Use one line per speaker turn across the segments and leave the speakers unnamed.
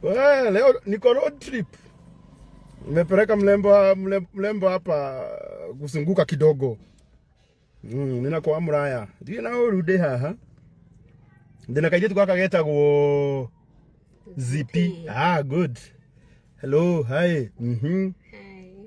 Leo niko road trip. Nimepeleka mlembo hapa kusunguka kidogo. Nina kwa Muraya. Ndiye na urude haha. Ndina kaije geta go zipi. Good. Hello, hi.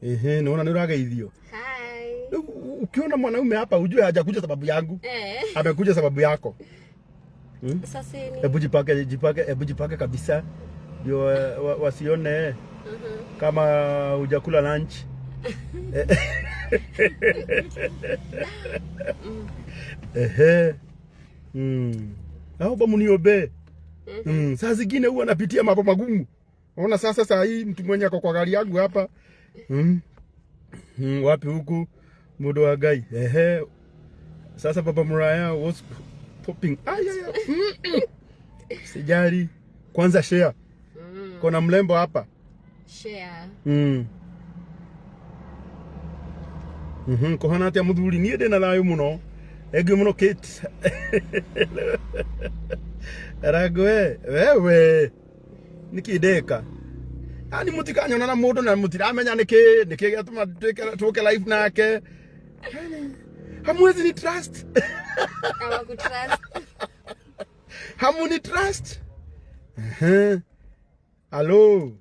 Hi. Naona nirageithio.
Hi.
Ukiona mwanaume hapa ujue hajakuja sababu yangu. Amekuja sababu yako.
Sasa ni.
Hebu jipake kabisa. Ndio wasione kama hujakula lunch. Naomba mniobe. Saa zingine huwa napitia mambo magumu. Unaona saa hii mtu mwenye ako kwa gari yangu hapa. Wapi huku mudo wa gai. Sasa Papa Muraya was popping. Sijari. Kwanza share. Kuna mlembo hapa.
Share.
Kohana atia muthuri nie ndina thayo muno. Egi muno Kate. Ragwe wewe nikideka. Ani mutikanyona na mundu na mutiramenya niki gatuma tuke live nake. Hamwezi ni trust.
Hawaku trust.
Hamuni trust. Hello.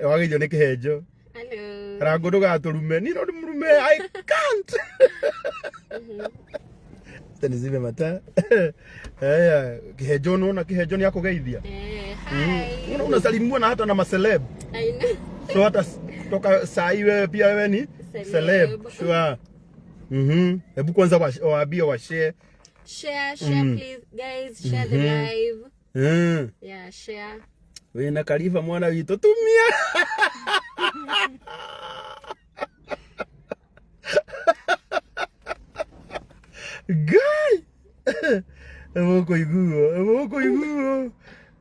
Wage ne kihejo.
Hello.
Ragodo gaturume. Ni no murume. I can't. Tanizive mata. Kihejo no na kihejo ni yako geithia.
Hi.
Unasalimua na hata na maceleb.
I know.
So hata toka saa iwe pia wewe ni celeb. Sure. Hebu kwanza waambie wa share.
Share please guys, share the live. Yeah, share.
Wewe na Khalifa mwana wito tumia. Guy. Emoko iguo.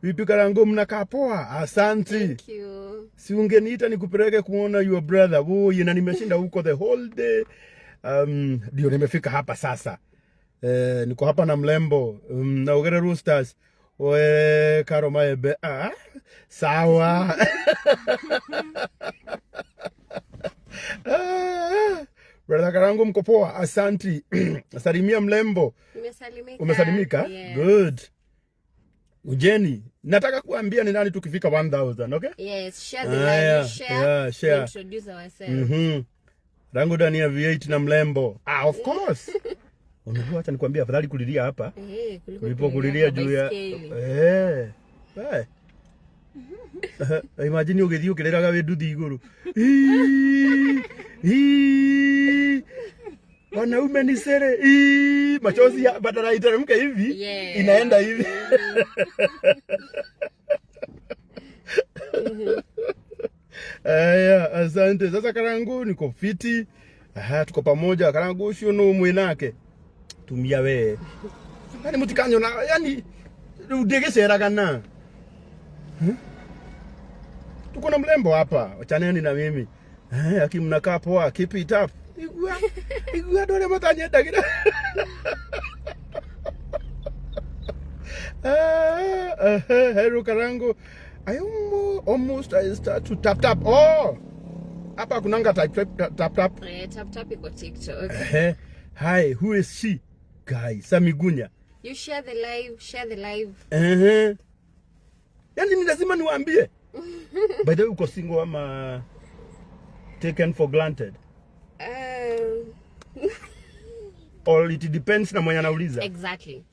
Vipi Karango mnakaa poa? Asante.
Thank you.
Si ungeniita nikupeleke kuona your brother. Na nimeshinda huko the whole day. Ndio nimefika hapa sasa. Niko hapa na mlembo. Na Ugere Roosters. Karo maebe. Sawa. Brother Karango mko poa? Asante. Salimia mlembo.
Nimesalimika.
Umesalimika?
Yes.
Good. Ujeni. Nataka kuambia ni nani tukifika 1000, okay?
Yes, share the live.
Share.
Introduce ourselves.
Rango ndani ya V8 na mlembo. Of course. Unajua acha nikwambia afadhali kulilia hapa. Kuliko kulilia juu ya imagine ugethio kireraga winduthi iguru. Wanaume ni sere. Machozi badala iteremke hivi. Inaenda hivi. Asante. Sasa Karangu niko fiti. Tuko pamoja. Karangu ucio no mwenake. Tumia we. Yani mutikanyo na yani udegeceraga na. Tuko na mlembo hapa. Wachaneni na mimi. Akimnakaa poa, keep it up. Igua dole matanya dagira. Hello Karangu. I start to tap. Hapa kunanga tap.
Tap iko TikTok.
Hi, who is she? Guy, Samigunya.
You share the live.
Yani ni lazima niwaambie. By the way, uko single ama taken for granted? Or it depends na mwenye anauliza.
Exactly.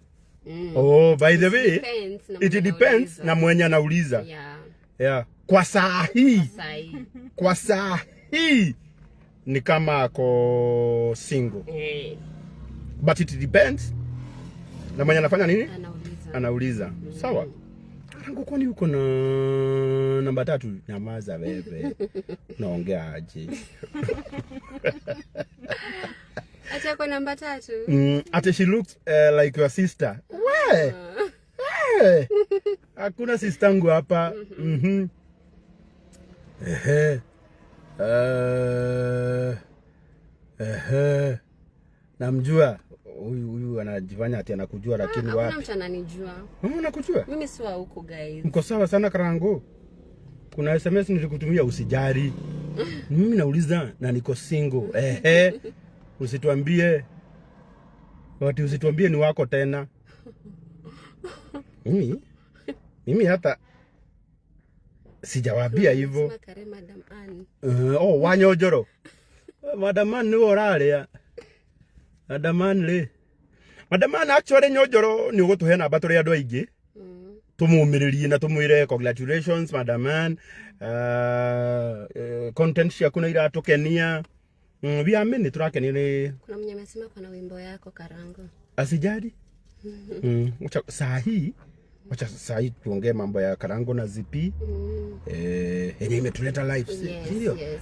By the way, it depends na mwenye anauliza. Yeah. Kwa saa hii ni kama ako single. But it depends na mwenye anafanya nini? Anauliza. Sawa. Karangu kwani uko na namba 3? Nyamaza wewe. Naongea aje?
Acha kwa namba 3.
Ate she looks like your sister. Why? Hakuna sistangu hapa. Namjua huyu anajifanya ati anakujua lakini wapi?
Hakuna mtu ananijua.
Unakujua?
Mimi si wa huko guys.
Mko sawa sana Karango. Kuna SMS nilikutumia usijari. Mimi nauliza na niko single. Usituambie. Wati usituambie ni wako tena. Mimi hata sijawabia hivyo.
Madam Ann.
Wanyojoro. Madam Ann ni oraria. Madam Ann le. Madam Ann actually nyojoro ni ugutuhe namba turi andu aingi. Tumumiririe na tumwire congratulations Madam Ann. Content ya kuna iratukenia. Viamini turakenia.
Kuna mwenye amesema kuna wimbo yako Karango.
Asijadi. Saa hii tuongee mambo ya Karango na Zipi. Yenye imetuleta live.
Yes.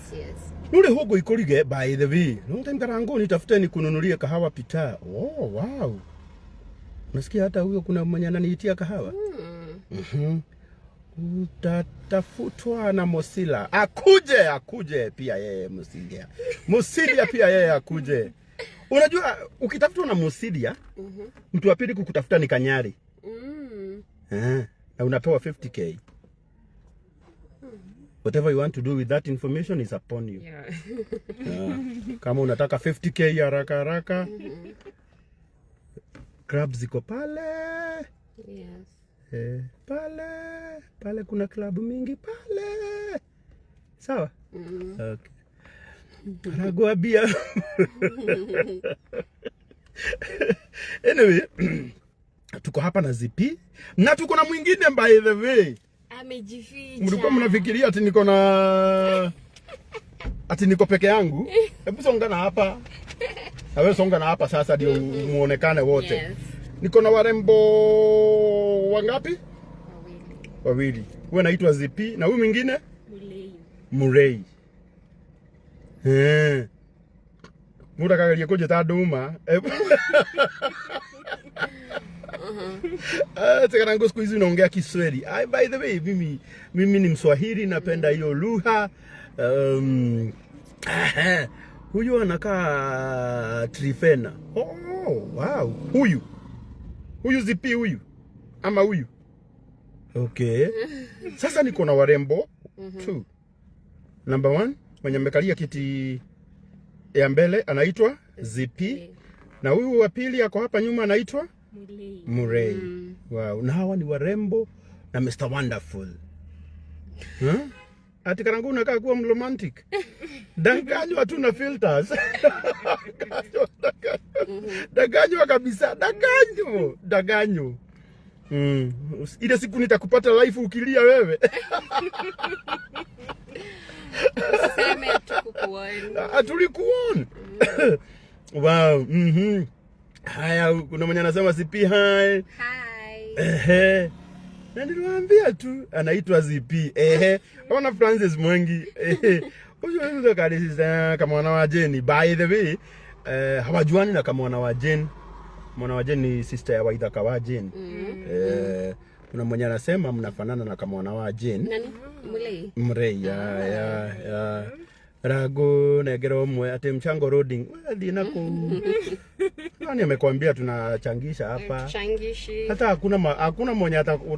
Nule hugo ikurige by the way. Long time Karango nitafute ni kununulie kahawa pita. Wow. Unasikia hata huyo kuna mwenye ananiitia kahawa? Utatafutwa na Mosila. Akuje pia yeye Mosilia. Mosilia pia yeye akuje. Unajua ukitafutwa na Mosilia, mtu wa pili kukutafuta ni Kanyari. Na unapewa 50k. Whatever you want to do with that information is upon you. Kama unataka 50k haraka. Club ziko pale.
Yes.
Pale kuna klabu mingi pale. Sawa? Okay. Anagoabia. Anyway, tuko hapa na Zipi na tuko na mwingine by the way.
Amejificha.
Mlikuwa mnafikiria ati niko peke yangu? Hebu songana hapa. Wewe songana hapa sasa ndio muonekane wote.
Yes.
Niko na warembo wangapi? Wawili. Wewe naitwa Zipi na huyu mwingine? Murei. Muda kagalia koje ta duma. Karango siku hizi naongea Kiswahili. By the way, mimi ni Mswahili, napenda hiyo lugha. Huyu anakaa Trifena. Wow. Huyu Zipi huyu. Ama huyu. Okay. Sasa niko na warembo 2. Number 1, mwenye amekalia kiti ya mbele anaitwa Zipi. Na huyu wa pili yako hapa nyuma anaitwa Murei. Wow, na hawa ni warembo na Mr. Wonderful. Ati Karango unakaa kuwa mromantic. Danganywa tu na filters. Danganywa kabisa, daganyo. Ile siku nitakupata live ukilia wewe.
Usiseme tukukuona.
Tulikuona. Wow. Haya, kuna mwenye anasema Zipi hi. Na niliwaambia tu anaitwa Zipi. Kama Francis Mwangi. Huyo ndio kalisa kama mwana wa Jeni. By the way, hawajuani na kama mwana wa Jeni. Mwana wa Jeni ni sister ya Waithaka wa Jeni. Kuna mwenye anasema mnafanana na kama mwana wa Jeni.
Nani?
Murei. Ya. Rago negero mwe ate mchango roading. Dinako. Nani amekwambia tunachangisha hapa?
Tuchangishi.
Hata hakuna mwenye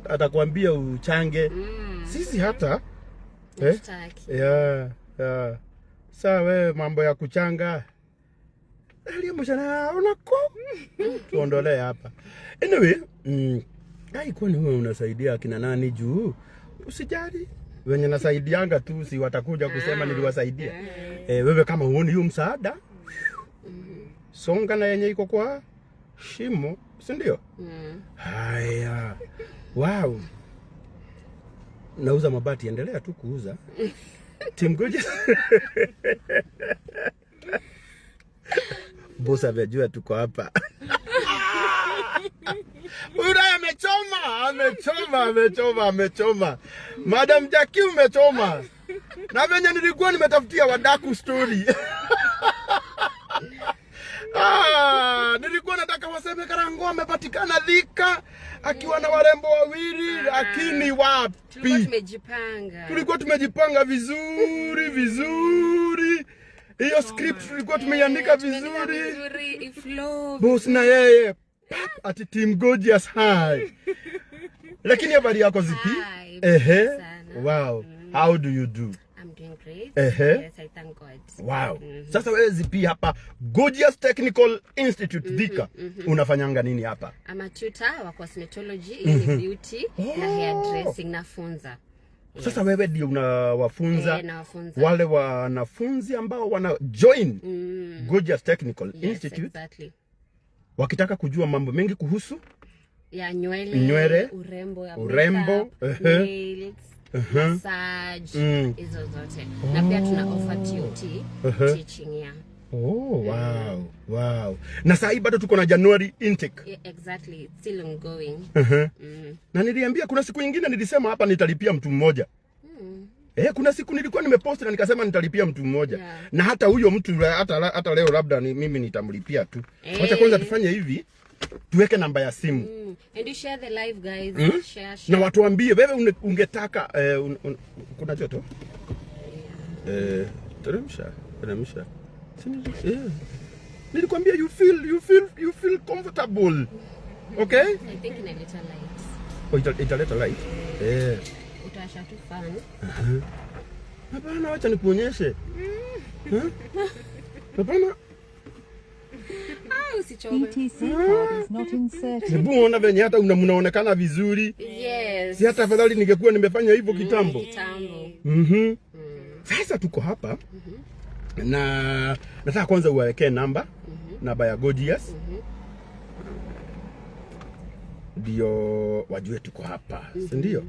atakwambia uchange. Sisi hata Sawa wewe mambo ya kuchanga. Aliyemshana unako. Tuondolee hapa. Anyway, kwani wewe unasaidia akina nani juu? Usijali. Wenye nasaidianga tu si watakuja kusema niliwasaidia. Wewe kama huoni hiyo msaada, songa na yenye iko kwa shimo, si ndio? Haya. Wow. Nauza mabati, endelea tu kuuza. Team Goje. Bosa vijua tuko hapa. Ura amechoma. Madam Jackie umechoma. Na venye nilikuwa nimetafutia wadaku story. Nilikuwa nataka waseme Karango amepatikana Thika akiwa na warembo wawili, lakini wapi?
Tulikuwa tumejipanga
vizuri. Hiyo script tulikuwa tumeiandika vizuri.
Boss
na yeye ati Team Gorgeous High. Lakini habari yako zipi? Wow. How do you do?
I'm doing great.
Yes,
I thank God.
Wow. Sasa wewe zipi hapa Gorgeous Technical Institute Thika. Unafanyanga nini hapa?
I'm a tutor wa cosmetology, beauty na hairdressing nafunza.
Sasa wewe ndio unawafunza wale wanafunzi ambao wana join Gorgeous Technical Institute.
Exactly.
Wakitaka kujua mambo mengi kuhusu
ya nywele, urembo, nails, massage, hizo zote. Na pia tuna offer TOT teaching ya.
Wow. Na sasa bado tuko na January intake.
Yeah, exactly. It's still ongoing.
Na niliambia kuna siku nyingine nilisema hapa nitalipia mtu mmoja. Kuna siku nilikuwa nimepost na nikasema nitalipia mtu mmoja. Na hata huyo mtu hata leo labda mimi nitamlipia tu. Acha kwanza tufanye hivi. Tuweke namba ya simu.
And you share the live guys. Share.
Na watu waambie wewe ungetaka kuna joto? Teremsha. Nilikwambia you feel comfortable. Okay?
I think in a little light.
Italeta light.
Utasha tu fan.
Hapana, acha nikuonyeshe. Hapana.
ETC card is not inserted.
Nibuona venye hata mnaonekana vizuri.
Yes.
Si hata afadhali ningekuwa nimefanya hivyo kitambo. Sasa tuko hapa. Na nataka kwanza uwawekee namba ya Gorgeous. Ndio wajue tuko hapa. Si ndio?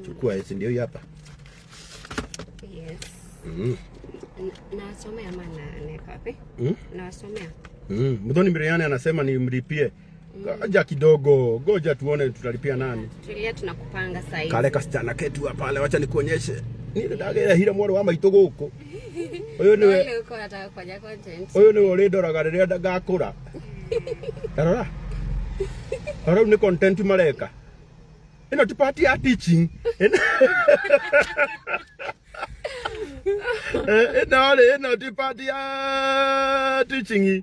Chukua si ndio hapa.
Yes. Nasomea maana neka wapi? Nasomea.
Mdhoni Miriani anasema nimlipie. Ngoja kidogo. Ngoja tuone tutalipia nani.
Tulia tunakupanga sasa hivi.
Kale kasichana ketu hapa pale, acha nikuonyeshe. Ni ndagera hira mworo wa maitogo huko. Oyo niwe
uko nataka kufanya content.
Oyo niwe ulidoraga riria ndagakura. Arora. Arora ni content mareka. Ino tipati ya teaching. Ino tipati ya teaching.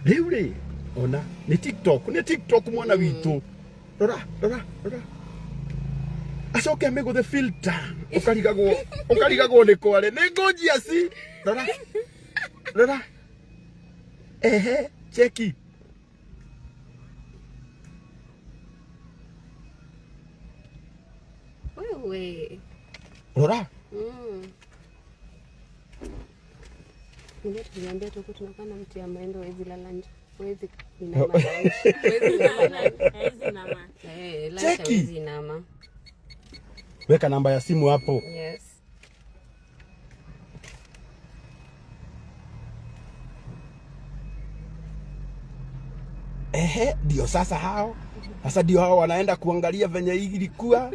Leure. Ona ni TikTok mwana witu. Rora. Asoke amego the filter. Okarigago ne kwale. Ne Gorgeous. Rora. Cheki.
Wewe.
Rora.
Niambia tuko tunakaa na mtu ya maendo hizi la lunch. Wezi nama.
Cheki. Weka namba ya simu hapo.
Yes.
Ndio sasa hao. Sasa ndio hao wanaenda kuangalia venye hii ilikuwa.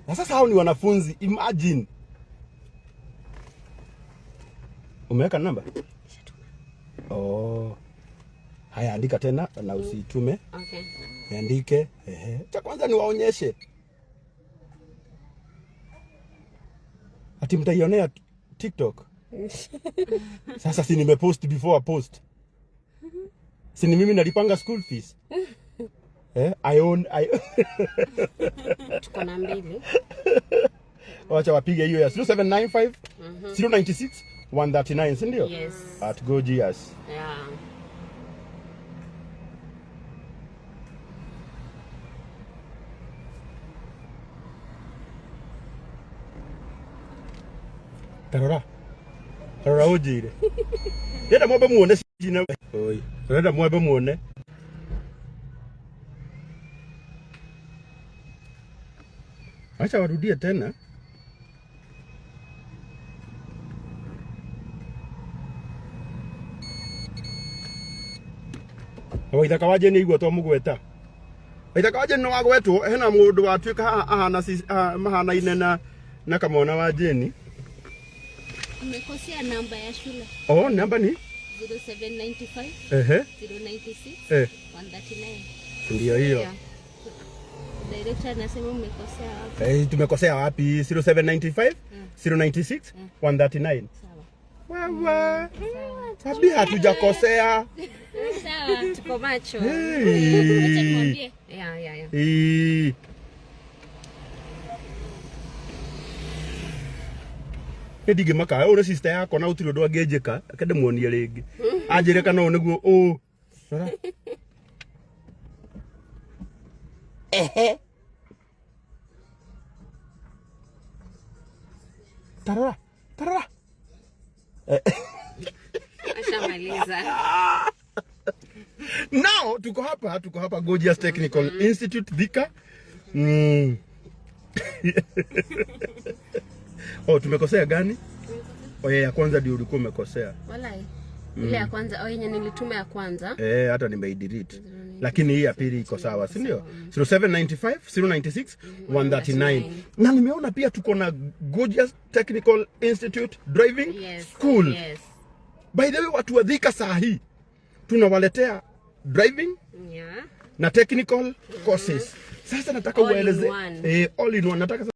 Na sasa hao ni wanafunzi. Imagine. Umeweka namba? Haya, andika tena na usitume.
Okay.
Andike. Cha kwanza ni waonyeshe. Ati mtaionea TikTok. Sasa si nimepost before I post. Si ni mimi nalipanga school fees. I own.
Tuko na mbili.
Wacha wapige hiyo ya 0795 096 139, si ndio?
Yes.
At Gorgeous.
Yeah.
Tarora ujire. Yenda mwebe muone jina. Oi. Yenda mwebe muone. Acha warudie tena. Waithaka waje ni igwa to mugweta. Waithaka waje no wagwetwo hena mundu watuika ahana mahana inena na kamona wa Jeni.
Umekosea namba ya shule.
Namba ni
0795 096 139.
Ndio hiyo.
Director anasema umekosea wapi?
Tumekosea wapi? 0795 096 139.
Sawa.
Wewe. Sabi hatujakosea.
Sawa, tuko macho.
Acha
nikwambie. Yeah.
Ndige maka ore sister yako na utiro ndo agejeka akende muonie ringi. Anjire kana o niguo o. Tarora.
Ashamaliza.
Now tuko hapa Gorgeous Technical Institute Thika. Oh, tumekosea gani? Ya kwanza ndio ulikuwa umekosea.
Walai. Ile ya kwanza yenye nilituma ya kwanza.
Hata nimeidelete. Lakini hii ya pili iko sawa, si ndio? 0795 096 139. Na nimeona pia tuko na Gorgeous Technical Institute Driving School.
Yes.
By the way, watu wa Thika saa hii tunawaletea driving na technical courses. Sasa nataka ueleze all in one. Nataka